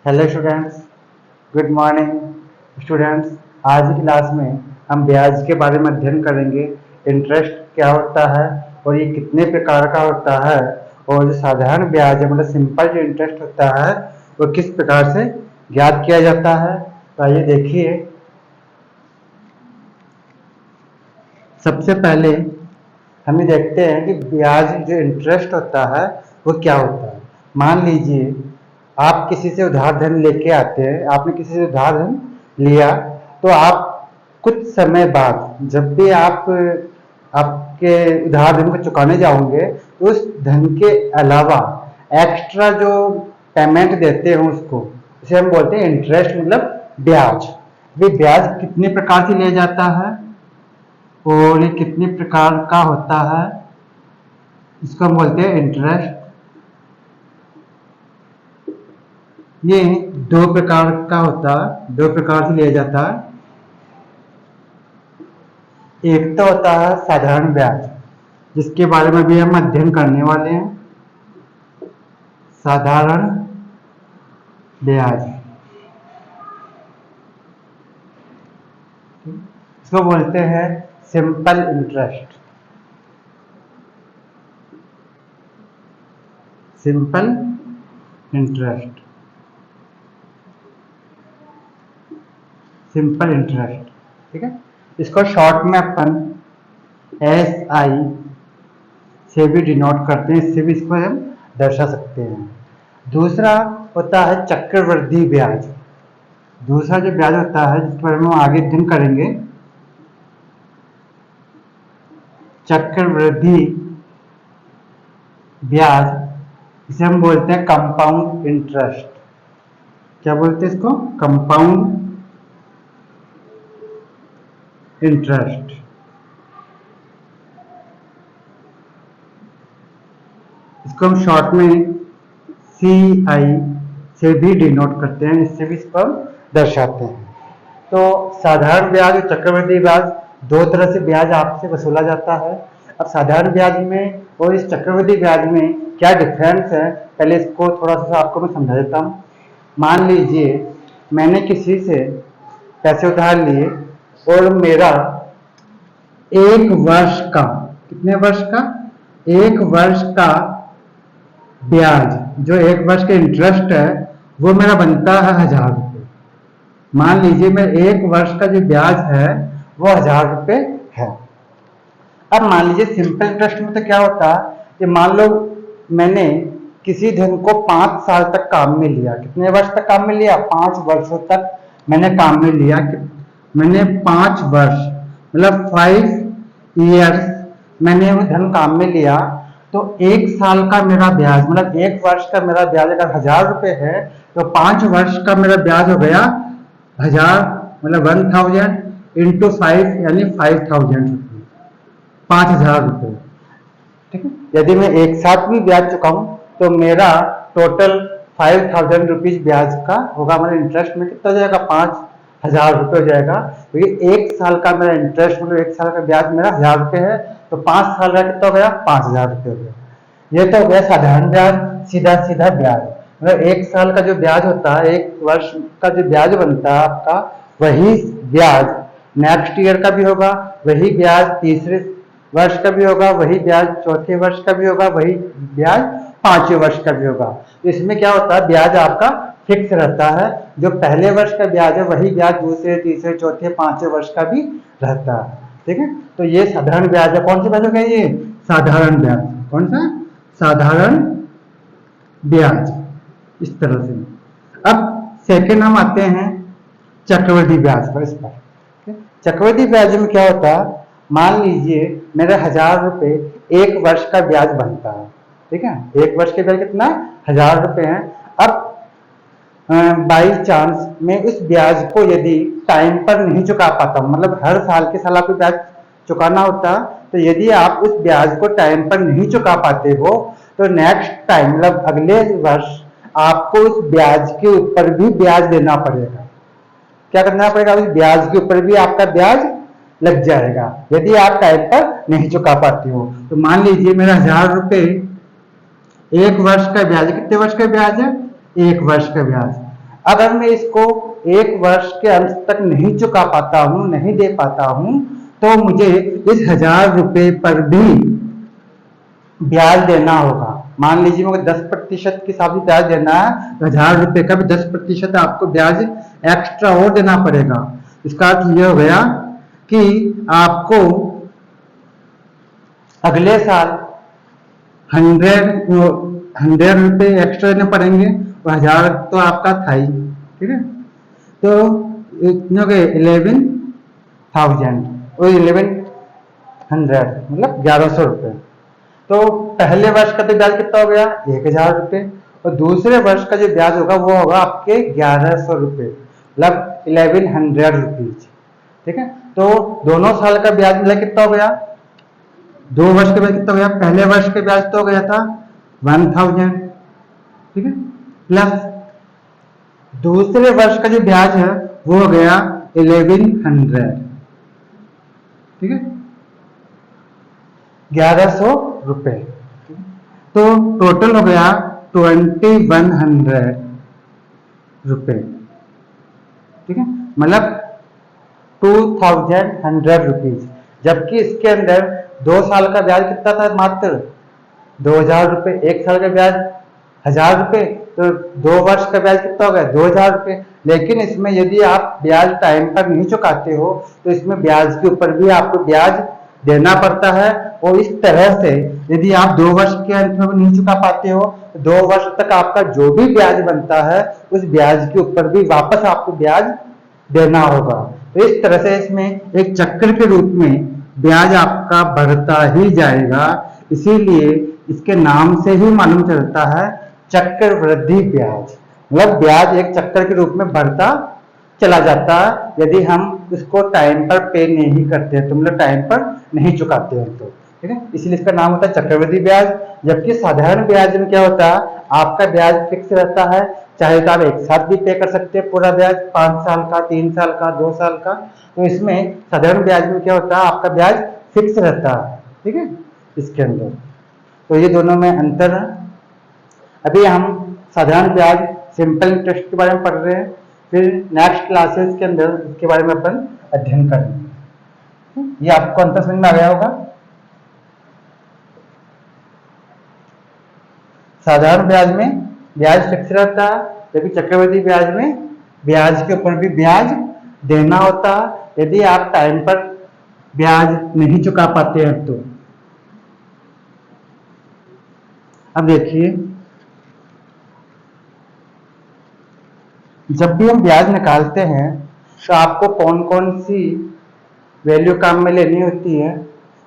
Hello students, good morning students. आज की class में हम ब्याज के बारे में अध्ययन करेंगे। इंटरेस्ट क्या होता है और ये कितने प्रकार का होता है, और जो साधारण ब्याज है मतलब सिंपल जो इंटरेस्ट होता है वो किस प्रकार से ज्ञात किया जाता है। तो आइए देखिए, सबसे पहले हम ये देखते हैं कि ब्याज जो इंटरेस्ट होता है वो क्या होता है। मान लीजिए आप किसी से उधार धन लेके आते हैं, आपने किसी से उधार धन लिया, तो आप कुछ समय बाद जब भी आप आपके उधार धन को चुकाने जाओगे तो उस धन के अलावा एक्स्ट्रा जो पेमेंट देते हैं उसको उसे हम बोलते हैं इंटरेस्ट, मतलब ब्याज। ये ब्याज कितने प्रकार से लिया जाता है और ये कितने प्रकार का होता है, इसको हम बोलते हैं इंटरेस्ट। ये दो प्रकार का होता है, दो प्रकार से लिया जाता है। एक तो होता है साधारण ब्याज, जिसके बारे में भी हम अध्ययन करने वाले हैं। साधारण ब्याज, इसको बोलते हैं simple interest. Simple interest, simple interest, ठीक है। इसको शॉर्ट में अपन SI से भी डिनोट करते हैं, इससे भी इसको हम दर्शा सकते हैं। दूसरा होता है चक्रवृद्धि ब्याज। दूसरा जो ब्याज होता है जिसके बारे में हम आगे अध्ययन करेंगे, चक्रवृद्धि ब्याज, इसे हम बोलते हैं कंपाउंड इंटरेस्ट। क्या बोलते हैं इसको? Compound interest. इसको हम शॉर्ट में CI से भी डिनोट करते हैं, इससे भी इसको हम दर्शाते हैं। तो साधारण ब्याज और चक्रवृद्धि ब्याज, दो तरह से ब्याज आपसे वसूला जाता है। अब साधारण ब्याज में और इस चक्रवृद्धि ब्याज में क्या डिफरेंस है, पहले इसको थोड़ा सा आपको मैं समझा देता हूँ। मान लीजिए मैंने किसी से पैसे उधार लिए और मेरा एक वर्ष का, कितने वर्ष का? एक वर्ष का ब्याज, जो एक वर्ष का इंटरेस्ट है वो मेरा बनता है 1000 रुपये। मान लीजिए मेरे एक वर्ष का जो ब्याज है वो 1000 रुपये है। अब मान लीजिए सिंपल इंटरेस्ट में तो क्या होता है कि मान लो मैंने किसी धन को 5 साल तक काम में लिया। कितने वर्ष तक काम में लिया? 5 वर्षों तक मैंने काम में लिया। मैंने 5 वर्ष मतलब 5 ईयर्स मैंने वो धन काम में लिया। तो एक साल का मेरा ब्याज मतलब एक वर्ष का मेरा ब्याज अगर 1000 रुपये है तो 5 वर्ष का मेरा ब्याज हो गया 1000 मतलब 1000 इंटू 5 यानी 5000 रुपये, 5000 रुपये, ठीक है। यदि मैं एक साथ भी ब्याज चुकाऊं तो मेरा टोटल 5000 रुपीज ब्याज का होगा। मेरा इंटरेस्ट में कितना जाएगा? 5000 रुपये हो जाएगा। तो ये एक साल का मेरा इंटरेस्ट मतलब एक साल का ब्याज मेरा 1000 रुपये है, तो 5 साल का कितना हो गया? 5000 रुपये हो गया। ये तो हो गया साधारण ब्याज, सीधा सीधा ब्याज। मतलब एक साल का जो ब्याज होता है, एक वर्ष का जो ब्याज बनता है आपका, वही ब्याज नेक्स्ट ईयर का भी होगा, वही ब्याज तीसरे वर्ष का भी होगा, वही ब्याज चौथे वर्ष का भी होगा, वही ब्याज 5वें वर्ष का भी होगा। तो इसमें क्या होता है, ब्याज आपका फिक्स रहता है। जो पहले वर्ष का ब्याज है वही ब्याज दूसरे तीसरे चौथे 5वें वर्ष का भी रहता है, ठीक है। तो ये साधारण ब्याज है। कौन सा ब्याज हो गया? ये साधारण ब्याज। कौन सा? साधारण ब्याज। इस तरह से अब सेकेंड हम आते हैं चक्रवृद्धि ब्याज पर। इस पर चक्रवृद्धि ब्याज में क्या होता है, मान लीजिए मेरे 1000 रुपये एक वर्ष का ब्याज बनता है, ठीक है। एक वर्ष के ब्याज कितना? 1000 रुपये है। अब बाई चांस मैं उस ब्याज को यदि टाइम पर नहीं चुका पाता, मतलब हर साल के साल आपको ब्याज चुकाना होता, तो यदि आप उस ब्याज को टाइम पर नहीं चुका पाते हो तो नेक्स्ट टाइम मतलब अगले वर्ष आपको उस ब्याज के ऊपर भी ब्याज देना पड़ेगा। क्या करना पड़ेगा? उस ब्याज के ऊपर भी आपका ब्याज लग जाएगा यदि आप टाइम पर नहीं चुका पाते हो। तो मान लीजिए मेरा 1000 रुपये एक वर्ष का ब्याज, कितने वर्ष का ब्याज है? एक वर्ष का ब्याज। अगर मैं इसको 1 वर्ष के अंत तक नहीं चुका पाता हूं, नहीं दे पाता हूं, तो मुझे इस 1000 रुपये पर भी ब्याज देना होगा। मान लीजिए मुझे 10% के हिसाब से ब्याज देना है, तो 1000 रुपये का भी 10% आपको ब्याज एक्स्ट्रा और देना पड़ेगा। इसका अर्थ यह हो गया कि आपको अगले साल 100 रुपये एक्स्ट्रा देने पड़ेंगे, और 1000 तो आपका था ही, ठीक है। तो इतने गए 11,000 और 1100 मतलब 1100 रुपये। तो पहले वर्ष का तो ब्याज कितना हो गया 1000 रुपये, और दूसरे वर्ष का जो ब्याज होगा वो होगा आपके 1100 रुपये, मतलब 1100 रुपीज, ठीक है। तो दोनों साल का ब्याज मिला कितना हो गया, 2 वर्ष का ब्याज कितना हो गया, पहले वर्ष का ब्याज तो हो गया था 1000, ठीक है, प्लस दूसरे वर्ष का जो ब्याज है वो हो गया 1100, ठीक है, 1100 रुपये। तो टोटल हो गया 2100 रुपये, ठीक है, मतलब 2100 रुपीज। जबकि इसके अंदर 2 साल का ब्याज कितना था, मात्र 2000 रुपये, 1 साल का ब्याज 1000 रुपये, तो 2 वर्ष का ब्याज कितना हो गया 2000 रुपये। लेकिन इसमें यदि आप ब्याज टाइम पर नहीं चुकाते हो तो इसमें ब्याज के ऊपर भी आपको ब्याज देना पड़ता है। और इस तरह से यदि आप 2 वर्ष के अंत में नहीं चुका पाते हो तो 2 वर्ष तक आपका जो भी ब्याज बनता है उस ब्याज के ऊपर भी वापस आपको ब्याज देना होगा। तो इस तरह से इसमें एक चक्र के रूप में ब्याज आपका बढ़ता ही जाएगा। इसीलिए इसके नाम से ही मालूम चलता है चक्रवृद्धि ब्याज, मतलब ब्याज एक चक्र के रूप में बढ़ता चला जाता है यदि हम इसको टाइम पर पे नहीं करते हैं, तो मतलब टाइम पर नहीं चुकाते हैं तो, ठीक है। इसलिए इसका नाम होता है चक्रवृद्धि ब्याज। जबकि साधारण ब्याज में क्या होता है, आपका ब्याज फिक्स रहता है, चाहे तो आप एक साथ भी पे कर सकते हैं पूरा ब्याज, 5 साल का, 3 साल का, 2 साल का। तो इसमें साधारण ब्याज में क्या होता है, आपका ब्याज फिक्स रहता है, ठीक है, इसके अंदर। तो ये दोनों में अंतर है। अभी हम साधारण ब्याज, सिंपल इंटरेस्ट के बारे में पढ़ रहे हैं, फिर नेक्स्ट क्लासेस के अंदर इसके बारे में अपन अध्ययन करेंगे। ये आपको अंतर समझ में आ गया होगा। साधारण ब्याज में ब्याज फिक्स रहता है, जबकि चक्रवृद्धि ब्याज में ब्याज के ऊपर भी ब्याज देना होता है यदि आप टाइम पर ब्याज नहीं चुका पाते हैं तो। अब देखिए, जब भी हम ब्याज निकालते हैं तो आपको कौन कौन सी वैल्यू काम में लेनी होती है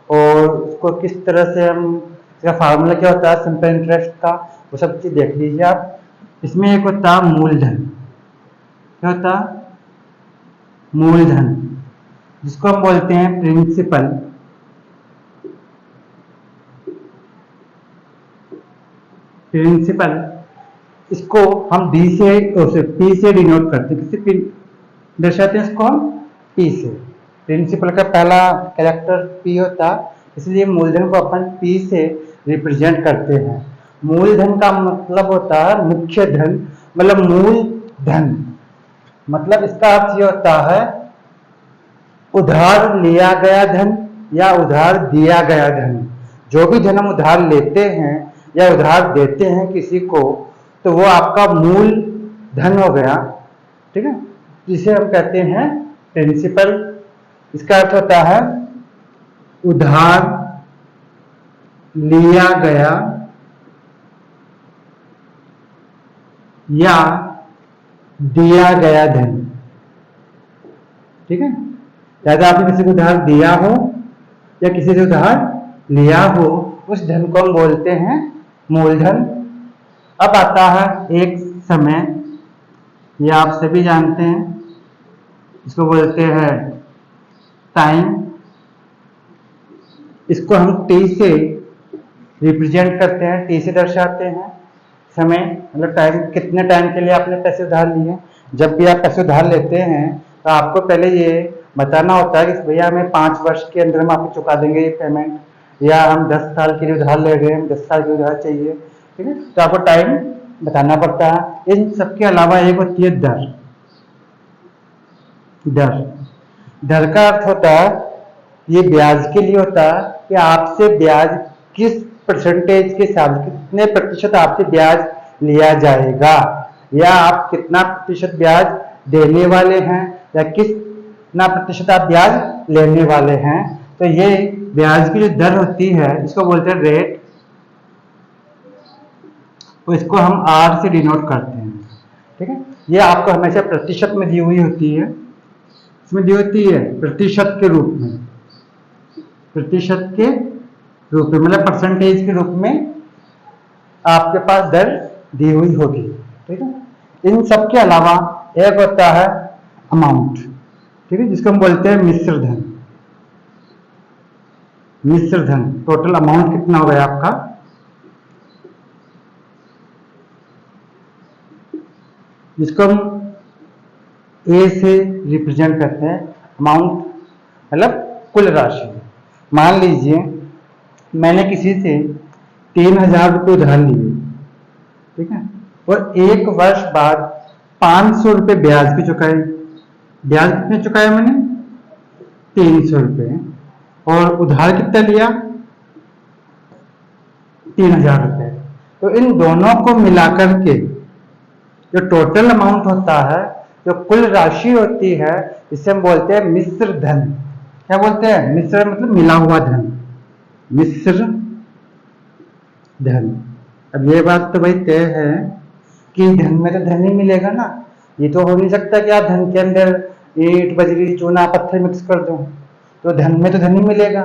और उसको किस तरह से हम, इसका फार्मूला क्या होता है सिंपल इंटरेस्ट का, वो सब चीज देख लीजिए आप। इसमें एक होता है मूलधन, क्या होता है मूलधन, जिसको हम बोलते हैं प्रिंसिपल। प्रिंसिपल इसको हम पी से डिनोट करते हैं, किससे दर्शाते हैं इसको हम पी से। प्रिंसिपल का पहला कैरेक्टर पी होता, इसलिए मूलधन को अपन पी से रिप्रेजेंट करते हैं। मूलधन का मतलब होता है मुख्य धन, मतलब मूल धन, मतलब इसका अर्थ ये होता है उधार लिया गया धन या उधार दिया गया धन। जो भी धन हम उधार लेते हैं या उधार देते हैं किसी को, तो वो आपका मूल धन हो गया, ठीक है, जिसे हम कहते हैं प्रिंसिपल। इसका अर्थ होता है उधार लिया गया या दिया गया धन, ठीक है। चाहे आपने किसी को उधार दिया हो या किसी से उधार लिया हो, उस धन को हम बोलते हैं मूलधन। अब आता है एक समय, ये आप सभी जानते हैं, इसको बोलते हैं टाइम। इसको हम टी से रिप्रेजेंट करते हैं, टी से दर्शाते हैं समय, मतलब टाइम, कितने टाइम के लिए आपने पैसे उधार लिए। जब भी आप पैसे उधार लेते हैं तो आपको पहले ये बताना होता है कि भैया हमें 5 वर्ष के अंदर हम आपको चुका देंगे ये पेमेंट, या हम 10 साल के लिए उधार ले रहे हैं, 10 साल के उधार चाहिए, ठीक है। तो आपको टाइम बताना पड़ता है। इन सबके अलावा एक होती है दर। दर दर का अर्थ होता है, ये ब्याज के लिए होता है कि आपसे ब्याज किस परसेंटेज के साथ, कितने प्रतिशत आपसे ब्याज लिया जाएगा, या आप कितना प्रतिशत ब्याज देने वाले हैं, या कितना प्रतिशत आप ब्याज लेने वाले हैं। तो ये ब्याज की जो दर होती है इसको बोलते हैं रेट, तो इसको हम आर से डिनोट करते हैं। ठीक है, ये आपको हमेशा प्रतिशत में दी हुई होती है, इसमें दी होती है प्रतिशत के रूप में, प्रतिशत के रूप में, मतलब परसेंटेज के रूप में आपके पास दर दी हुई होगी। ठीक है, इन सब के अलावा एक होता है अमाउंट, ठीक है, जिसको हम बोलते हैं मिश्र धन। मिश्र धन, टोटल अमाउंट कितना हो गया आपका, जिसको हम ए से रिप्रेजेंट करते हैं। अमाउंट मतलब कुल राशि। मान लीजिए मैंने किसी से 3000 रुपये उधार लिए, ठीक है, और एक वर्ष बाद 500 रुपये ब्याज भी चुकाए। ब्याज कितने चुकाया मैंने, 300 रुपये, और उधार कितना लिया, 3000 रुपये। तो इन दोनों को मिलाकर के जो टोटल अमाउंट होता है, जो कुल राशि होती है, इसे हम बोलते हैं मिश्र धन। क्या बोलते हैं, मिश्र मतलब मिला हुआ धन, मिश्र धन। अब ये बात तो भाई तय है कि धन में तो धन ही मिलेगा ना, ये तो हो नहीं सकता कि आप धन के अंदर ईंट बजरी चूना पत्थर मिक्स कर दो, तो धन में तो धन ही मिलेगा।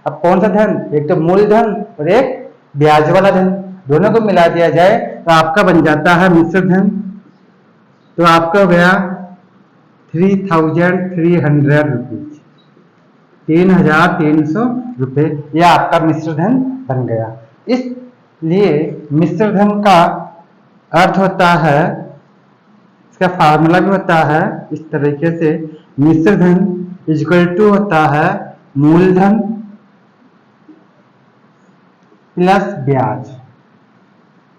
अब कौन सा धन, एक तो मूल धन और एक ब्याज वाला धन, दोनों को मिला दिया जाए तो आपका बन जाता है मिश्र धन। तो आपका गया 3300 रुपीज, 3300 रुपये, यह आपका मिश्र धन बन गया। इसलिए मिश्र धन का अर्थ होता है, इसका फार्मूला भी होता है इस तरीके से, मिश्र धन इक्वल टू होता है मूलधन प्लस ब्याज।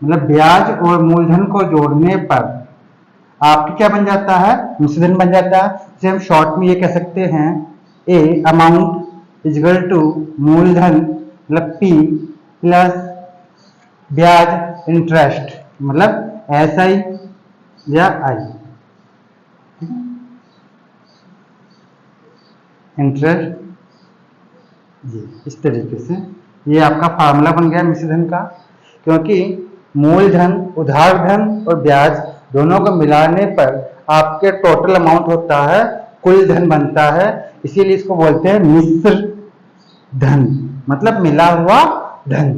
मतलब ब्याज और मूलधन को जोड़ने पर आपकी क्या बन जाता है, मिश्र धन बन जाता है। जिसे हम शॉर्ट में ये कह सकते हैं, ए अमाउंट इक्वल टू मूलधन मतलब पी प्लस ब्याज इंटरेस्ट मतलब एस आई या आई, इंटरेस्ट जी। इस तरीके से ये आपका फार्मूला बन गया मिश्र धन का, क्योंकि मूलधन, उधार धन और ब्याज दोनों को मिलाने पर आपके टोटल अमाउंट होता है, कुल धन बनता है, इसीलिए इसको बोलते हैं मिश्र धन, मतलब मिला हुआ धन।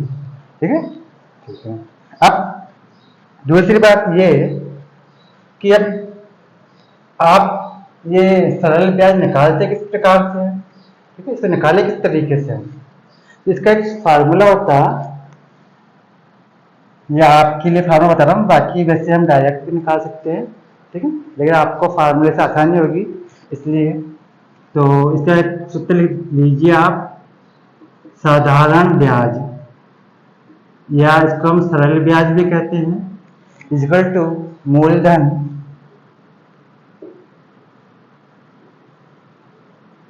ठीक है, ठीक है। अब दूसरी बात ये कि अब आप ये सरल ब्याज निकालते किस प्रकार से है, ठीक है, इसे निकाले किस तरीके से है, इसका एक फार्मूला होता है, या आपके लिए फार्मूला बता रहा हूँ, बाकी वैसे हम डायरेक्ट भी निकाल सकते हैं, ठीक है, लेकिन आपको फार्मूले से आसानी होगी इसलिए। तो इसका एक सूत्र लिख लीजिए आप, साधारण ब्याज या इसको हम सरल ब्याज भी कहते हैं, इक्वल टू मूलधन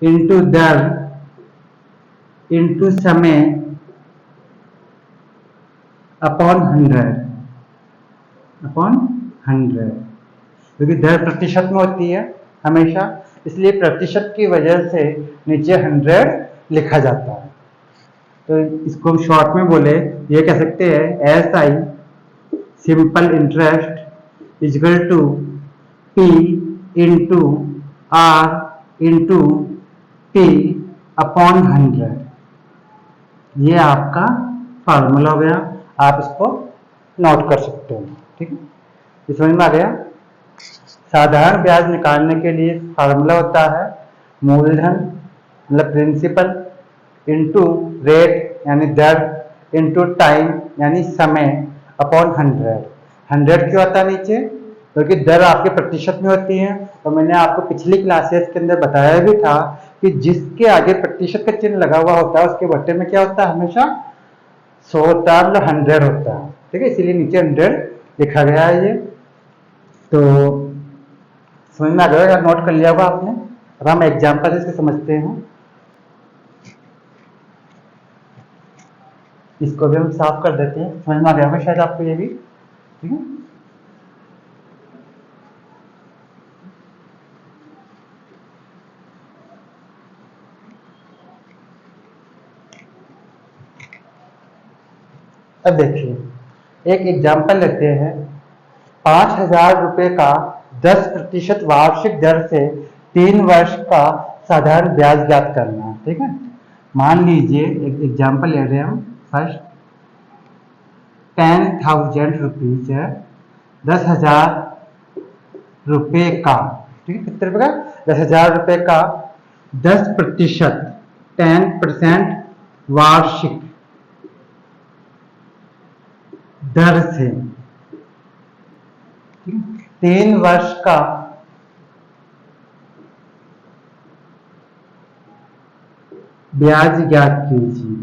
इंटू दर इंटू समय अपॉन 100, क्योंकि दर प्रतिशत में होती है हमेशा, इसलिए प्रतिशत की वजह से नीचे 100 लिखा जाता है। तो इसको हम शॉर्ट में बोले ये कह सकते हैं, S I simple interest equal to P into R into P upon 100। ये आपका फार्मूला हो गया, आप इसको नोट कर सकते हैं। ठीक है, ये समझ में आ गया। साधारण ब्याज निकालने के लिए फार्मूला होता है मूलधन मतलब प्रिंसिपल इंटू रेट यानी दर इंटू टाइम यानी समय अपॉन 100 क्यों आता है नीचे, क्योंकि दर आपके प्रतिशत में होती है। और मैंने आपको पिछली क्लासेस के अंदर बताया भी था कि जिसके आगे प्रतिशत का चिन्ह लगा हुआ होता है उसके बट्टे में क्या होता है, हमेशा 100 होता है, मतलब 100 होता है। ठीक है, इसीलिए नीचे 100 लिखा गया है ये। तो समझ में आ गया, नोट कर लिया होगा आपने। अब हम एग्जाम्पल इसके समझते हैं। इसको भी हम साफ कर देते हैं, समझ में आ गया होगा शायद आपको ये भी। ठीक है, अब देखिए एक एग्जाम्पल लेते हैं। 5,000 रुपये का 10% वार्षिक दर से 3 वर्ष का साधारण ब्याज ज्ञात करना है। ठीक है, मान लीजिए एक एग्जाम्पल ले रहे हैं हम। फर्स्ट 10,000 रुपीज है, 10,000 रुपये का, ठीक है, कितने रुपए का? 10,000 रुपये का 10%, 10% वार्षिक दर से 3 वर्ष का ब्याज ज्ञात कीजिए,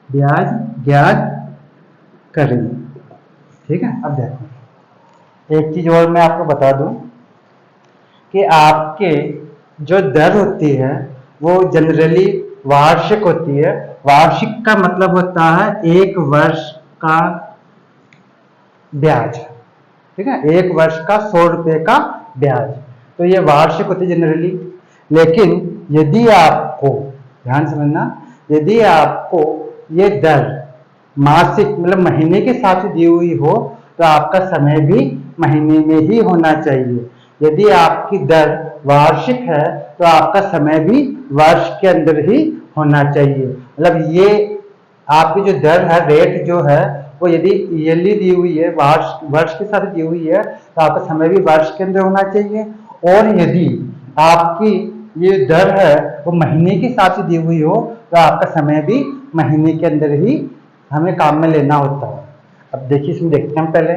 ब्याज ज्ञात करें। ठीक है, अब देखो एक चीज और मैं आपको बता दूं कि आपके जो दर होती है वो जनरली वार्षिक होती है। वार्षिक का मतलब होता है 1 वर्ष का ब्याज। ठीक है, 1 वर्ष का 100 रुपये का ब्याज, तो ये वार्षिक होती है जनरली। लेकिन यदि आपको, ध्यान समझना, यदि आपको ये दर मासिक मतलब महीने के हिसाब से दी हुई हो तो आपका समय भी महीने में ही होना चाहिए। यदि आपकी दर वार्षिक है तो आपका समय भी वर्ष के अंदर ही होना चाहिए। मतलब ये आपकी जो दर है, रेट जो है, वो यदि ईयरली दी हुई है, वर्ष के साथ दी हुई है, तो आपका समय भी वर्ष के अंदर होना चाहिए। और यदि आपकी ये दर है वो महीने के हिसाब से दी हुई हो तो आपका समय भी महीने के अंदर ही हमें काम में लेना होता है। अब देखिए इसमें देखते हैं पहले।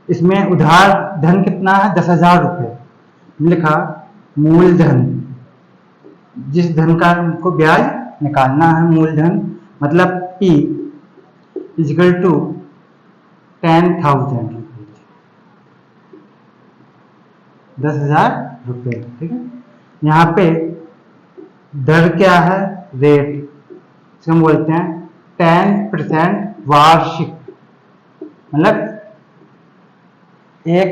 इसमें उधार धन कितना है? 10,000 रुपये। लिखा मूलधन, जिस धन का हमको ब्याज निकालना है, मूलधन मतलब P इक्वल टू 10,000 रुपये, 10,000 रुपये। ठीक है, यहाँ पे दर क्या है? रेट, इसको हम बोलते हैं 10% वार्षिक, मतलब 1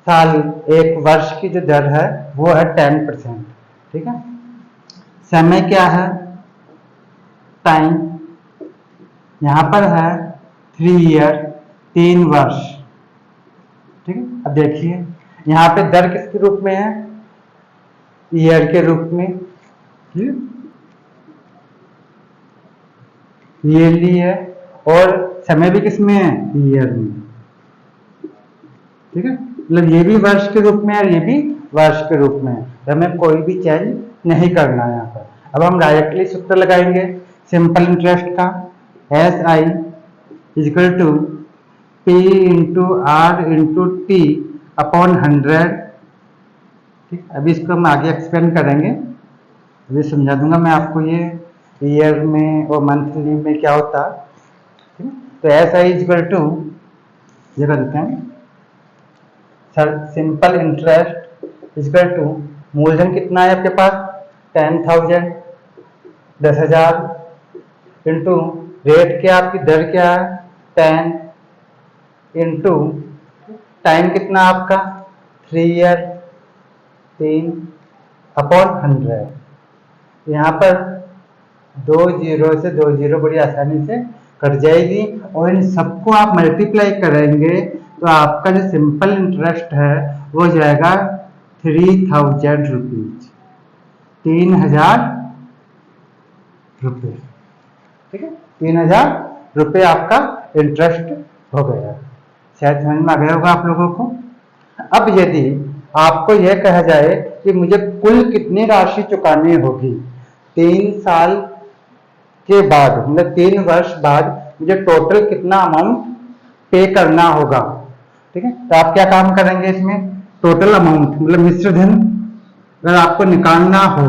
साल 1 वर्ष की जो दर है वो है 10%। ठीक है, समय क्या है? टाइम, यहां पर है 3 ईयर, 3 वर्ष। ठीक है, अब देखिए यहां पे दर किसके रूप में है? ईयर के रूप में, ईयरली है, और समय भी किसमें है? ईयर में। ठीक है, मतलब ये भी वर्ष के रूप में है, ये भी वर्ष के रूप में है, तो हमें कोई भी चेंज नहीं करना है यहाँ पर। अब हम डायरेक्टली सूत्र लगाएंगे सिंपल इंटरेस्ट का। SI equal to P into R into T upon 100। ठीक, अभी इसको हम आगे एक्सप्लेन करेंगे, अभी समझा दूंगा मैं आपको ये ईयर में और मंथली में क्या होता है। ठीक, तो SI इक्वल टू, ये करते हैं sir, simple interest equal to, मूलधन कितना है आपके पास? 10,000, 10,000 इंटू रेट क्या, आपकी दर क्या है? 10 इंटू टाइम कितना आपका? 3 ईयर, 3 अपॉन 100। यहाँ पर 2 जीरो से 2 जीरो बड़ी आसानी से कट जाएगी, और इन सबको आप मल्टीप्लाई करेंगे तो आपका जो सिंपल इंटरेस्ट है वो जाएगा 3,000 रुपीज, 3,000 रुपये। ठीक है, 3,000 रुपये आपका इंटरेस्ट हो गया। शायद समझ में आ गया होगा आप लोगों को। अब यदि आपको यह कहा जाए कि मुझे कुल कितनी राशि चुकानी होगी 3 साल के बाद, मतलब 3 वर्ष बाद मुझे टोटल कितना अमाउंट पे करना होगा। ठीक है, तो आप क्या काम करेंगे इसमें? टोटल अमाउंट मतलब मिश्र धन अगर आपको निकालना हो,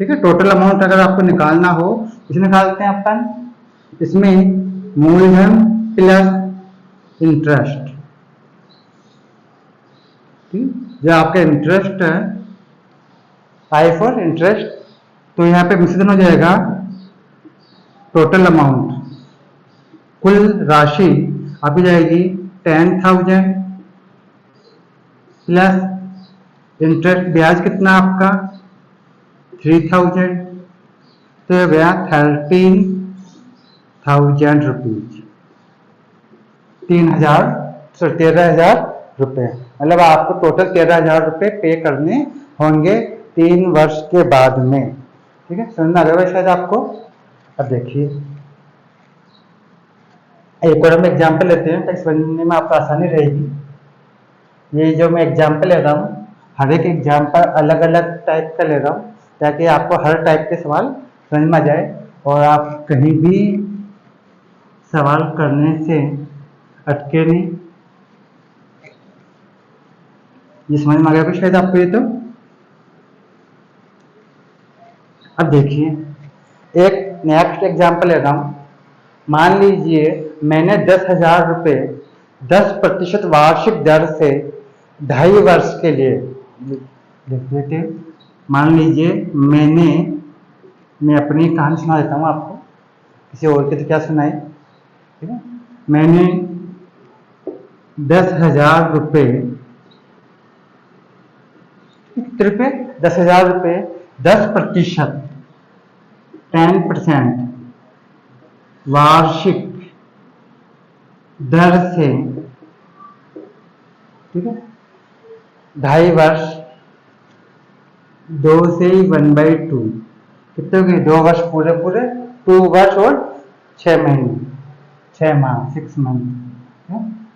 ठीक है, टोटल अमाउंट अगर आपको निकालना हो, इसे निकालते हैं अपन। इसमें मूलधन प्लस इंटरेस्ट, ठीक, जो आपका इंटरेस्ट है, आई फॉर इंटरेस्ट, तो यहाँ पे मिश्रण हो जाएगा टोटल अमाउंट, कुल राशि आपकी जाएगी 10,000 प्लस इंटरेस्ट ब्याज कितना आपका 3,000, तो यह गया 13,000 रुपीज, 13,000 रुपये, मतलब आपको टोटल 13,000 रुपये पे करने होंगे 3 वर्ष के बाद में। ठीक है, समझ में आ गया शायद आपको। अब देखिए एक और हम एग्जाम्पल लेते हैं ताकि समझने में आपको आसानी रहेगी। ये जो मैं एग्जाम्पल ले रहा हूँ, हर एक एग्जाम्पल अलग अलग टाइप का ले रहा हूँ ताकि आपको हर टाइप के सवाल समझ में आ जाए और आप कहीं भी सवाल करने से अटके नहीं। ये समझ में आ गया शायद आपको ये तो। अब देखिए एक नेक्स्ट एग्जाम्पल ले रहा हूँ। मान लीजिए मैंने 10,000 रुपये 10% वार्षिक दर से 2.5 वर्ष के लिए, देखिए मान लीजिए मैं अपनी कहानी सुना देता हूँ आपको, किसी और के तो क्या सुनाए। ठीक है, मैंने 10,000 रुपये, कितने रुपये 10,000 रुपये 10% 10% वार्षिक दर से, ठीक है, 2.5 वर्ष, 2 से 1/2 कितने हो गए, 2 वर्ष पूरे पूरे, 2 वर्ष और 6 महीने, 6 माह, 6 मंथ।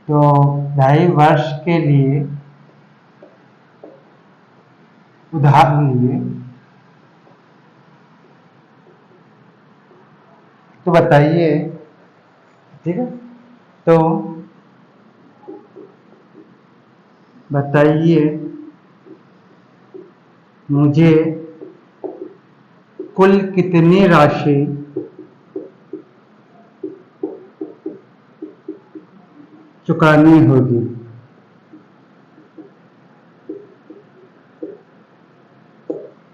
तो 2.5 वर्ष के लिए उधार लिए, तो बताइए, ठीक है, तो बताइए मुझे कुल कितनी राशि चुकानी होगी।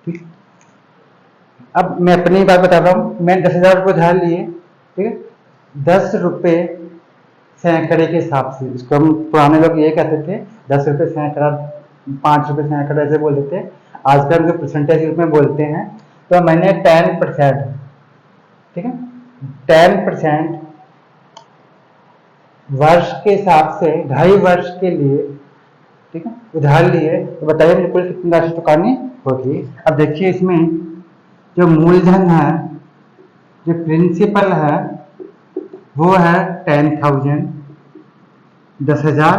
ठीक, अब मैं अपनी बात बता रहा हूँ। मैंने 10,000 रुपये उधार लिए, ठीक है, 10 रुपये सैकड़े के हिसाब से, इसको हम पुराने लोग ये कहते थे 10 रुपये सैकड़ा, 5 रुपये सैकड़ा ऐसे बोलते थे, आजकल जो परसेंटेज के रूप में बोलते हैं। तो मैंने 10%, ठीक है, 10% वर्ष के हिसाब से 2.5 वर्ष के लिए, ठीक है, उधार लिए, तो बताइए मुझे कुल कितनी राशि चुकानी होगी। अब देखिए इसमें जो मूलधन है, जो प्रिंसिपल है, वो है 10,000, 10,000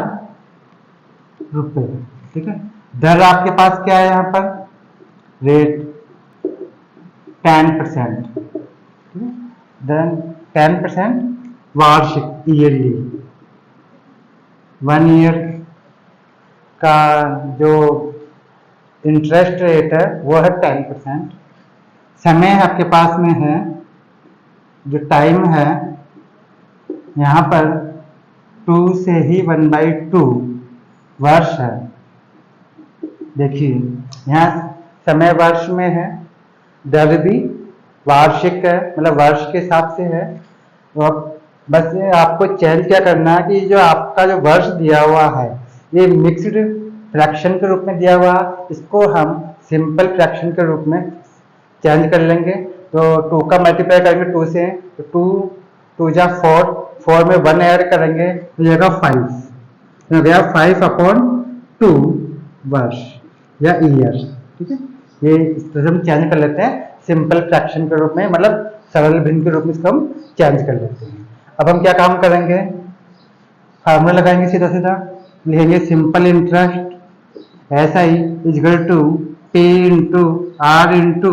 रुपये, ठीक है। दर आपके पास क्या है यहाँ पर, रेट 10%, ठीक है, देन 10% वार्षिक, ईयरली, 1 ईयर का जो इंटरेस्ट रेट है वो है 10%। समय आपके पास में है, जो टाइम है यहाँ पर 2 से ही 1/2 वर्ष है। देखिए यहाँ समय वर्ष में है, दर भी वार्षिक है, मतलब वर्ष के हिसाब से है। तो बस आपको चेंज क्या करना है कि जो आपका जो वर्ष दिया हुआ है ये मिक्स्ड फ्रैक्शन के रूप में दिया हुआ, इसको हम सिंपल फ्रैक्शन के रूप में चेंज कर लेंगे। तो 2 का मल्टीप्लाई करेंगे 2 से, तो 2 जा 4, 4 में 1 ऐड करेंगे तो जाएगा 5, तो गया 5/2 वर्ष या ईयर। ठीक है, ये इस तरह हम चेंज कर लेते हैं सिंपल फ्रैक्शन के रूप में, मतलब सरल भिन्न के रूप में इसको हम चेंज कर लेते हैं। अब हम क्या काम करेंगे, फार्मूला लगाएंगे, सीधा सीधा लिखेंगे सिंपल इंटरेस्ट ऐसा ही equal to P into R into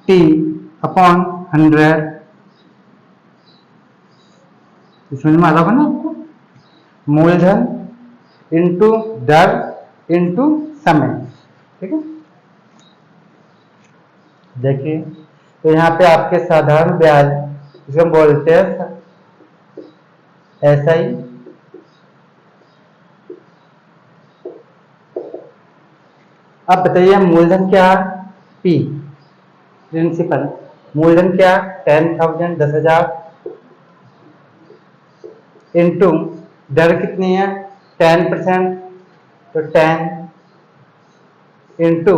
T upon 100। समझ में आ रहा होगा ना आपको, मूलधन इंटू दर इंटू समय। ठीक है, देखिए तो यहाँ पे आपके साधारण ब्याज जिसे हम बोलते हैं ऐसा ही अब बताइए मूलधन क्या है? P principal. मूलधन क्या? 10,000 10,000 इंटू दर कितनी है? 10%, तो 10 इंटू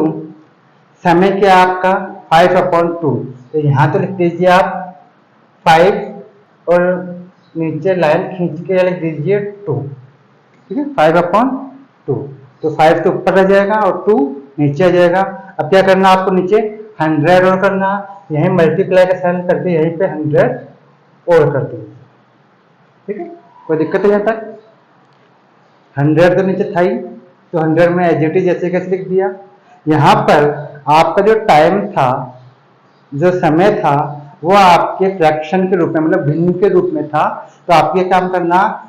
समय क्या आपका 5/2, तो यहाँ तो लिख दीजिए आप 5 और नीचे लाइन खींच के लिख दीजिए 2। ठीक है, 5/2, तो 5 तो ऊपर रह जाएगा और 2 नीचे आ जाएगा। अब क्या करना आपको? नीचे 100 और करना, यहीं मल्टीप्लाई का साइन करके यहीं पे 100 और कर दीजिए। ठीक है, कोई दिक्कत है यहाँ तक? 100 तो नीचे था ही, तो 100 में एज इट इज जैसे कैसे लिख दिया। यहाँ पर आपका जो टाइम था, जो समय था, वो आपके फ्रैक्शन के रूप में मतलब भिन्न के रूप में था, तो आपको ये काम करना,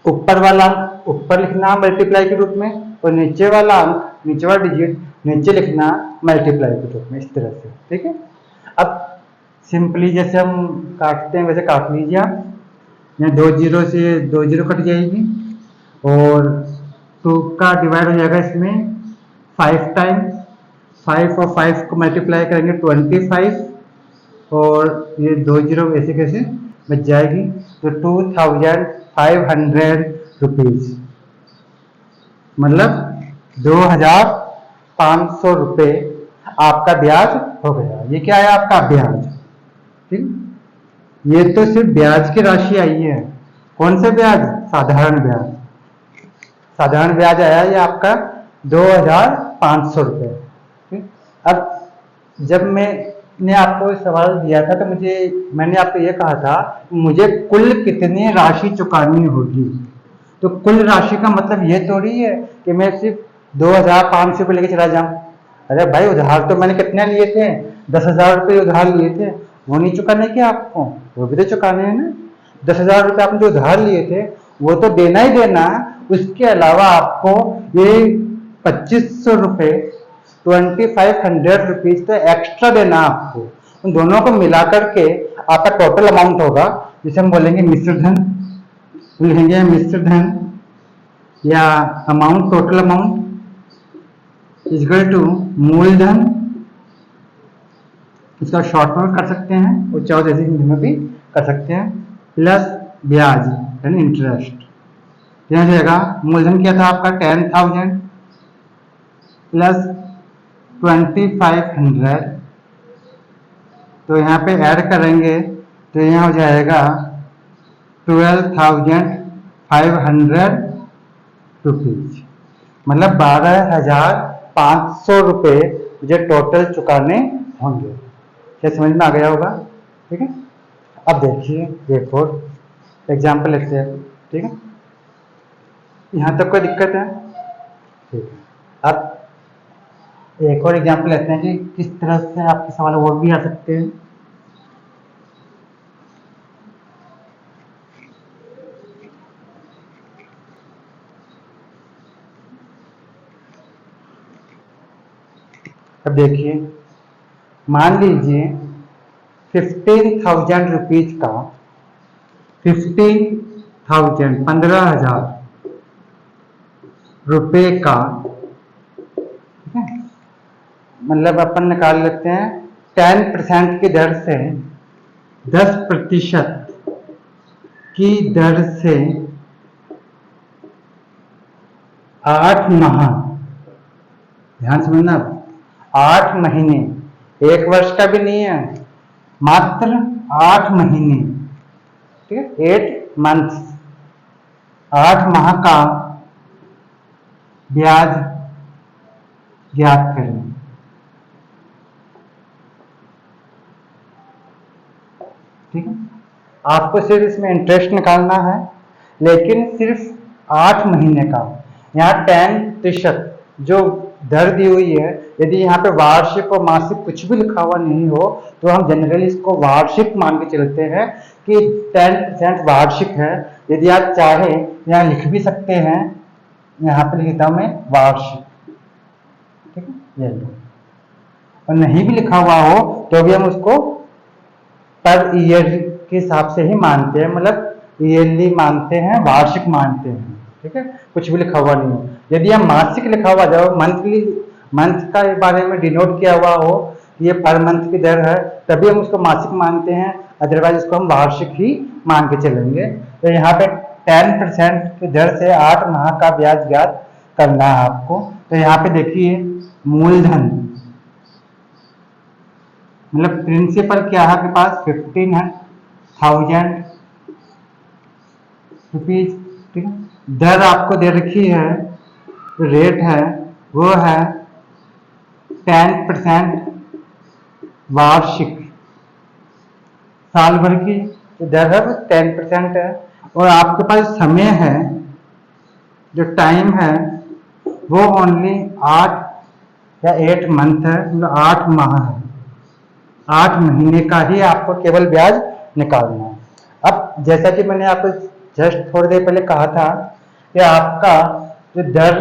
ऊपर वाला अंक ऊपर लिखना मल्टीप्लाई के रूप में, और नीचे वाला अंक, नीचे वाला डिजिट नीचे लिखना मल्टीप्लाई के रूप में, इस तरह से। ठीक है, अब सिंपली जैसे हम काटते हैं वैसे काट लीजिए आप। यहाँ 2 जीरो से 2 जीरो कट जाएगी और 2 का डिवाइड हो जाएगा इसमें 5 टाइम। 5 और 5 को मल्टीप्लाई करेंगे 25, और ये 2 जीरो ऐसे कैसे बच जाएगी, तो 2,500 रुपीज, मतलब 2,500 रुपये आपका ब्याज हो गया। ये क्या है? आपका ब्याज। ठीक, ये तो सिर्फ ब्याज की राशि आई है। कौन से ब्याज? साधारण ब्याज। साधारण ब्याज आया ये आपका 2,500 रुपये। अब जब मैंने आपको सवाल दिया था तो मैंने आपको ये कहा था मुझे कुल कितनी राशि चुकानी होगी। तो कुल राशि का मतलब ये थोड़ी है कि मैं सिर्फ 2,500 रुपये लेके चला जाऊं। अरे भाई, उधार तो मैंने कितने लिए थे? 10,000 रुपये उधार लिए थे, वो नहीं चुकाने क्या आपको? वो भी तो चुकाने हैं ना। 10,000 रुपये आपने जो उधार लिए थे वो तो देना ही देना। उसके अलावा आपको ये 2,500 रुपये 2,500 रुपीज तो एक्स्ट्रा देना आपको। उन दोनों को मिला करके आपका टोटल अमाउंट होगा, जिसे हम बोलेंगे मिश्र धन। लिखेंगे मिश्र धन या amount, total amount equal to मूलधन, इसका शॉर्ट फॉर्म कर सकते हैं और चाहो जैसे हिंदी में भी कर सकते हैं, प्लस ब्याज यानी इंटरेस्ट। यह जाएगा मूलधन क्या था आपका 10,000 प्लस 2,500, तो यहाँ पे ऐड करेंगे तो यहाँ हो जाएगा 12,500 रुपीज, मतलब 12,500 रुपये मुझे टोटल चुकाने होंगे। क्या समझ में आ गया होगा? ठीक है, अब देखिए एक और एग्जाम्पल लेते हैं। ठीक है, यहाँ तक कोई दिक्कत है? ठीक है, अब एक और एग्जाम्पल लेते हैं कि किस तरह से आपके सवाल और भी आ सकते हैं। अब देखिए, मान लीजिए 15,000 रुपीज का 15,000 रुपये का, ठीक है, मतलब अपन निकाल लेते हैं 10% की दर से 10% की दर से 8 माह, ध्यान समझना, 8 महीने, 1 वर्ष का भी नहीं है, मात्र 8 महीने। ठीक है, 8 मंथ्स, 8 माह का ब्याज ज्ञात करें। ठीक है, आपको सिर्फ इसमें इंटरेस्ट निकालना है, लेकिन सिर्फ 8 महीने का। यहाँ 10% जो दर दी हुई है, यदि यहाँ पे वार्षिक और मासिक कुछ भी लिखा हुआ नहीं हो तो हम जनरली इसको वार्षिक मान के चलते हैं कि 10% वार्षिक है। यदि आप चाहे यहाँ लिख भी सकते हैं, यहाँ पे लिखता हूं मैं वार्षिक। ठीक है, ये लो, और नहीं भी लिखा हुआ हो तो भी हम उसको पर ईयर के हिसाब से ही मानते हैं, मतलब ईयरली मानते हैं, वार्षिक मानते हैं, ठीक है, कुछ भी लिखा हुआ नहीं हो। यदि हम मासिक लिखा हुआ जाओ, मंथली, मंथ का बारे में डिनोट किया हुआ हो, ये पर मंथ की दर है, तभी हम उसको मासिक मानते हैं, अदरवाइज उसको हम वार्षिक ही मान के चलेंगे। तो यहाँ पे 10% की दर से 8 माह का ब्याज ज्ञात करना है आपको। तो यहाँ पे देखिए मूलधन मतलब प्रिंसिपल क्या है आपके पास 15,000 रुपीज, ठीक है। दर आपको दे रखी है, रेट है वो है 10% वार्षिक, साल भर की दर है 10% है। और आपके पास समय है, जो टाइम है वो ओनली 8 या 8 मंथ है, मतलब 8 माह है, 8 महीने का ही आपको केवल ब्याज निकालना है। अब जैसा कि मैंने आपको जस्ट थोड़ी देर पहले कहा था कि आपका जो दर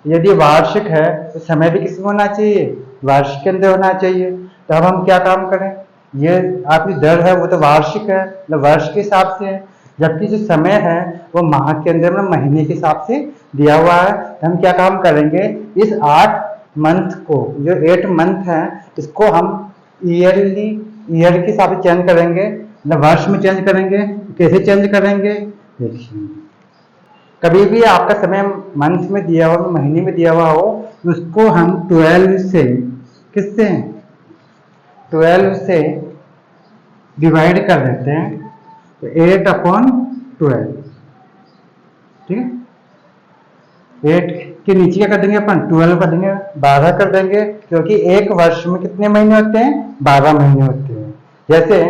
यदि वार्षिक है तो समय भी किसमें होना चाहिए, वार्षिक के अंदर होना चाहिए। तो अब हम क्या काम करें, ये आपकी दर है वो तो वार्षिक है, मतलब वर्ष के हिसाब से है, जबकि जो समय है वो माह के अंदर में महीने के हिसाब से दिया हुआ है। तो हम क्या काम करेंगे, इस 8 मंथ को, जो 8 मंथ है, इसको हम ईयरली, ईयर के हिसाब से चेंज करेंगे, मतलब वर्ष में चेंज करेंगे। कैसे चेंज करेंगे, देखिए कभी भी आपका समय मंथ में दिया हुआ, महीने में दिया हुआ हो, उसको हम 12 से, किससे, 12 से डिवाइड कर देते हैं, तो 8/12, ठीक है। 8 के नीचे क्या कर देंगे अपन, 12 कर देंगे, 12 कर देंगे, क्योंकि एक वर्ष में कितने महीने होते हैं, 12 महीने होते हैं। जैसे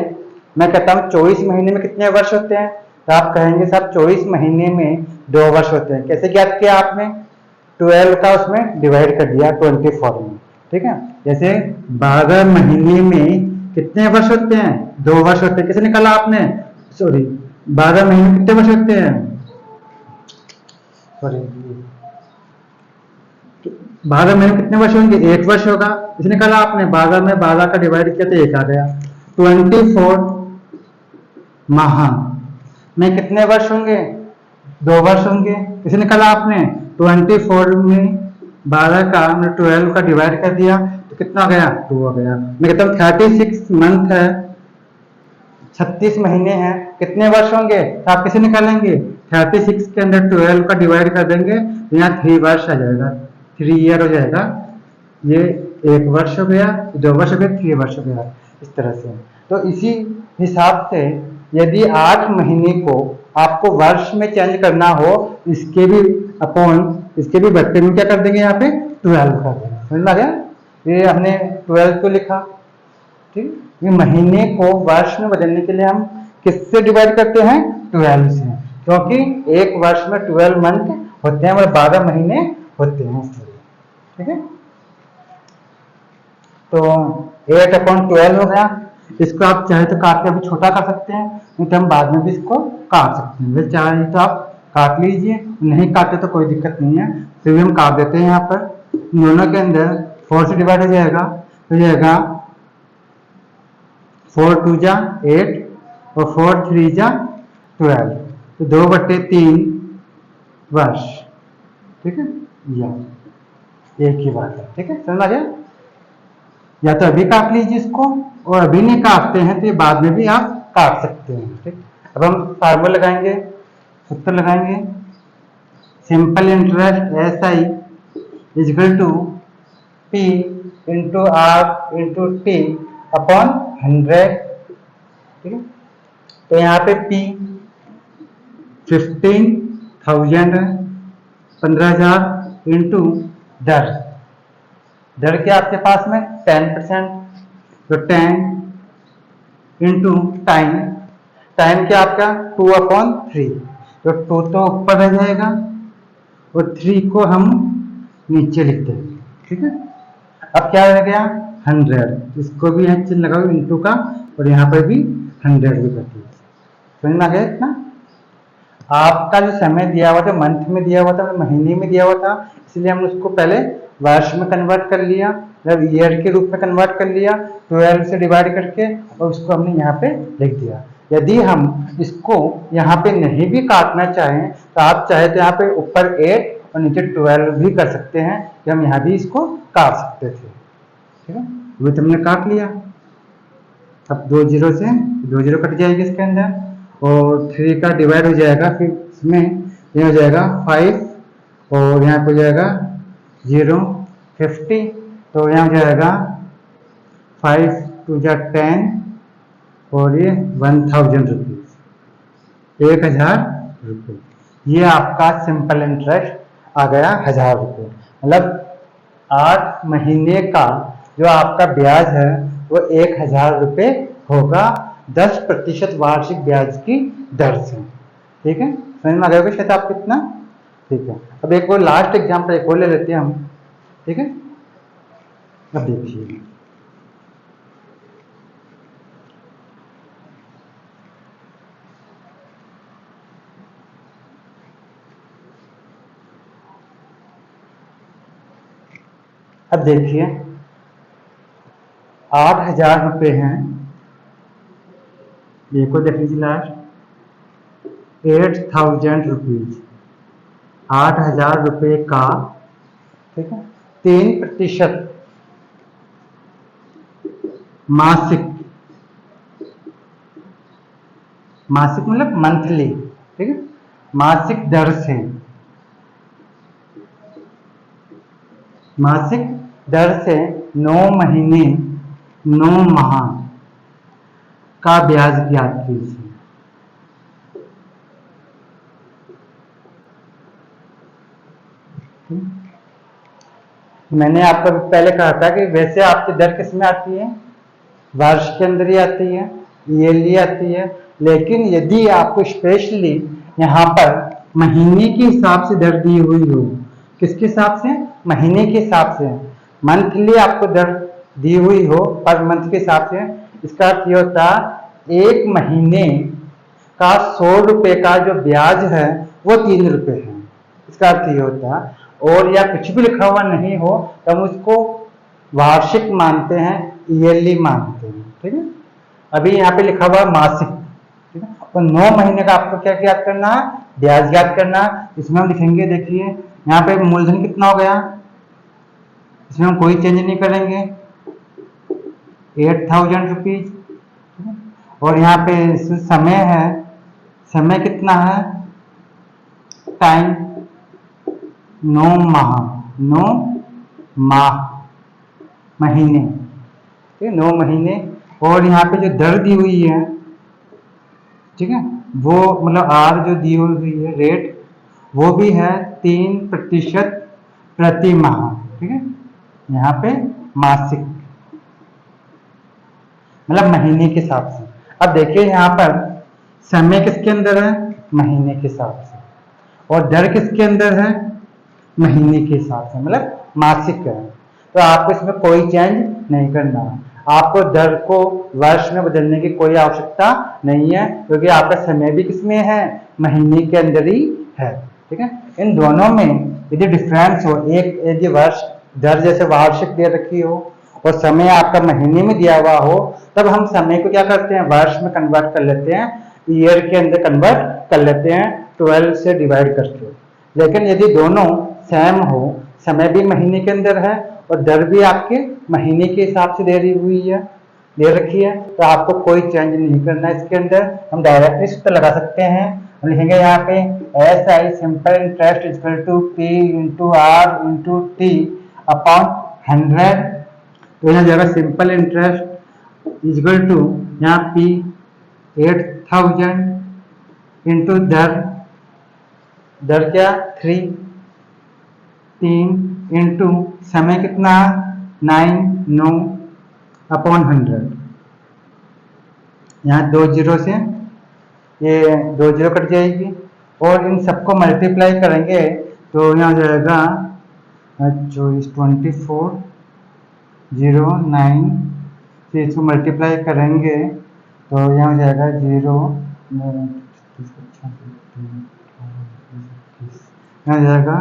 मैं कहता हूँ 24 महीने में कितने वर्ष होते हैं, तो आप कहेंगे साहब 24 महीने में 2 वर्ष होते हैं। कैसे ज्ञात किया आपने, 12 का उसमें डिवाइड कर दिया 24 में, ठीक है। जैसे 12 महीने में कितने वर्ष होते हैं, 2 वर्ष होते हैं। कैसे निकाला आपने, सॉरी 12 महीने में कितने वर्ष होते हैं, सॉरी 12 महीने में कितने वर्ष होंगे, 1 वर्ष होगा। इसे निकाला आपने, 12 में 12 का डिवाइड किया तो 1 आ गया। 24 माह में कितने वर्ष होंगे, 2 वर्ष होंगे। इसे निकाला आपने, 24 में 12 का 12 का डिवाइड कर दिया तो कितना आ गया, 2 आ गया। मैं कहता हूँ 36 मंथ है, 36 महीने हैं, कितने वर्ष होंगे, तो आप कैसे निकालेंगे, 36 के अंदर 12 का डिवाइड कर देंगे तो यहाँ 3 वर्ष आ जाएगा, 3 ईयर हो जाएगा। ये 1 वर्ष हो गया, 2 वर्ष हो गया, 3 वर्ष हो गया, इस तरह से। तो इसी हिसाब से यदि 8 महीने को आपको वर्ष में चेंज करना हो, इसके भी अपॉन, इसके भी बट्टे में क्या कर देंगे, यहाँ पे 12 कर देंगे। समझ में आ गया, ये हमने 12 को लिखा, ठीक। ये महीने को वर्ष में बदलने के लिए हम किससे डिवाइड करते हैं, 12 से, क्योंकि एक वर्ष में 12 मंथ होते हैं, मतलब 12 महीने होते हैं, ठीक है। तो 8/12 हो गया। इसको आप चाहे तो काट के अभी छोटा कर सकते हैं, नहीं तो हम बाद में भी इसको काट सकते हैं। वैसे चाहे तो आप काट लीजिए, नहीं काटे तो कोई दिक्कत नहीं है, फिर भी हम काट देते हैं। यहाँ पर दोनों के अंदर 4 से डिवाइड हो जाएगा, तो जाएगा 4 2 जा 8 और 4 3 जा 12, तो 2/3 वर्ष, ठीक है। या एक ही बात है, ठीक है, समझ आ गया। या तो अभी काट लीजिए इसको, और अभी नहीं काटते हैं तो ये बाद में भी आप काट सकते हैं, ठीक। अब हम फार्मूला लगाएंगे, सूत्र लगाएंगे, simple interest SI equal to P into R into T upon 100, ठीक है। तो यहाँ पे P 15,000 है, 15,000 इंटू दर, दर क्या आपके पास में 10%, तो 10 इंटू टाइम, टाइम क्या आपका 2/3, तो 2 तो ऊपर रह जाएगा और 3 को हम नीचे लिख देंगे, ठीक है। अब क्या रह गया 100, इसको भी यहाँ चिन्ह लगाओ इंटू का, और यहाँ पर भी 100 भी कर दिया। समझ में आ गया इतना। आपका जो समय दिया हुआ था मंथ में दिया हुआ था, महीने में दिया हुआ था, इसलिए हमने उसको पहले वर्ष में कन्वर्ट कर लिया, मतलब ईयर के रूप में कन्वर्ट कर लिया 12 से डिवाइड करके, और उसको हमने यहाँ पे लिख दिया। यदि हम इसको यहाँ पे नहीं भी काटना चाहें तो आप चाहे तो यहाँ पे ऊपर 8 और नीचे 12 भी कर सकते हैं, कि हम यहाँ भी इसको काट सकते थे। ठीक है, वो तुमने काट लिया। अब 2 जीरो से 2 जीरो कट जाएगी इसके अंदर, और 3 का डिवाइड हो जाएगा, फिर इसमें ये हो जाएगा 5 और यहाँ पे हो जाएगा 0 50, तो यहाँ हो जाएगा 5 टू जा 10 और ये 1000 रुपीज, 1000 रुपये। ये आपका सिंपल इंटरेस्ट आ गया 1000 रुपये। मतलब 8 महीने का जो आपका ब्याज है वो 1000 रुपये होगा 10% वार्षिक ब्याज की दर से। ठीक है, समझ में आ गया होगा शायद आपको इतना। ठीक है, अब एक और लास्ट एग्जाम्पल एक और ले लेते हैं हम। ठीक है, अब देखिए अब देखिए 8000 रुपये हैं, ये को देख लीजिए लास्ट 8000 रुपीज, 8000 रुपये का, ठीक है, 3% मासिक, मासिक मतलब मंथली, ठीक है, मासिक दर से, मासिक दर से 9 महीने 9 माह का ब्याज ज्ञात कीजिए। मैंने आपको पहले कहा था कि वैसे आपकी दर किस में आती है, वर्ष के अंदर ही आती है, ईयरली आती है, लेकिन यदि आपको स्पेशली यहाँ पर महीने के हिसाब से दर दी हुई हो, किसके हिसाब से, महीने के हिसाब से, मंथली आपको दर दी हुई हो पर मंथ के हिसाब से, इसका अर्थ ये होता एक महीने का 100 रुपये का जो ब्याज है वो 3 रुपये है, इसका अर्थ ये होता। और या कुछ भी लिखा हुआ नहीं हो तो हम उसको वार्षिक मानते हैं, ईयरली मानते हैं। ठीक है, अभी यहाँ पे लिखा हुआ मासिक, ठीक है, और 9 महीने का आपको क्या याद करना है, ब्याज याद करना। इसमें हम लिखेंगे, देखिए यहाँ पे मूलधन कितना हो गया, इसमें हम कोई चेंज नहीं करेंगे, 8000 रुपीज, और यहाँ पे समय है, समय कितना है, टाइम 9 माह, 9 माह, महीने, ठीक है, 9 महीने, और यहाँ पे जो दर दी हुई है, ठीक है, वो मतलब आर जो दी हुई है रेट, वो भी है 3% प्रति माह। ठीक है, यहाँ पे मासिक मतलब महीने के हिसाब से। अब देखिए यहाँ पर समय किसके अंदर है, महीने के हिसाब से, और दर किसके अंदर है, महीने के हिसाब से, मतलब मासिक है। तो आपको इसमें कोई चेंज नहीं करना है, आपको दर को वर्ष में बदलने की कोई आवश्यकता नहीं है, क्योंकि आपका समय भी किसमें है, महीने के अंदर ही है। ठीक है, इन दोनों में यदि डिफरेंस हो, एक यदि वर्ष दर जैसे वार्षिक दे रखी हो और समय आपका महीने में दिया हुआ हो, तब हम समय को क्या करते हैं, वर्ष में कन्वर्ट कर लेते हैं, ईयर के अंदर कन्वर्ट कर लेते हैं 12 से डिवाइड करके। लेकिन यदि दोनों सेम हो, समय भी महीने के अंदर है और दर भी आपके महीने के हिसाब से दे रखी है, तो आपको कोई चेंज नहीं करना है इसके अंदर। हम डायरेक्टली सूत्र लगा सकते हैं, हम लिखेंगे यहाँ पे S I simple interest equal to P into R into T upon 100। तो यहाँ जाएगा सिंपल इंटरेस्ट इक्वल टू यहाँ पी 8000 इंटू दर क्या 3 इंटू समय कितना 9 अपॉन 100। यहाँ 2 जीरो से ये 2 जीरो कट जाएगी, और इन सबको मल्टीप्लाई करेंगे तो यहाँ जाएगा 24 09 से इसको मल्टीप्लाई करेंगे तो यहाँ हो जाएगा 0, यहाँ जाएगा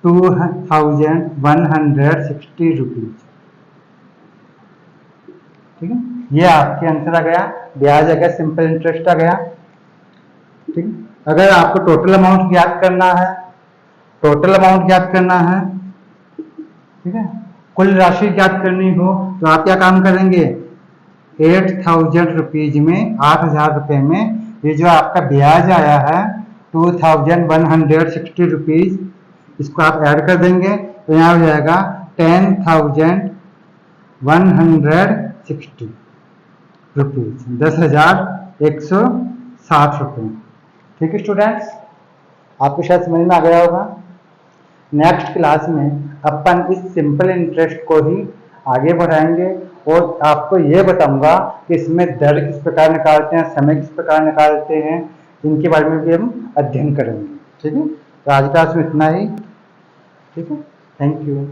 2160 रुपीज। ठीक है, ये आपके आंसर आ गया, ब्याज आ गया, सिंपल इंटरेस्ट आ गया। ठीक है, अगर आपको टोटल अमाउंट ज्ञात करना है, टोटल अमाउंट ज्ञात करना है, ठीक है, कुल राशि ज्ञात करनी हो तो आप क्या काम करेंगे, 8,000 रुपीज में, 8,000 रुपए में ये जो आपका ब्याज आया है 2,160 रुपीज, इसको आप ऐड कर देंगे तो यहाँ हो जाएगा 10,160 रुपीज, 10,160 रुपये। ठीक है स्टूडेंट्स, आपको शायद समझ में आ गया होगा। नेक्स्ट क्लास में अपन इस सिंपल इंटरेस्ट को ही आगे बढ़ाएंगे और आपको ये बताऊंगा कि इसमें दर किस प्रकार निकालते हैं, समय किस प्रकार निकालते हैं, इनके बारे में भी हम अध्ययन करेंगे। ठीक है, तो आज क्लास में इतना ही। ठीक है, थैंक यू।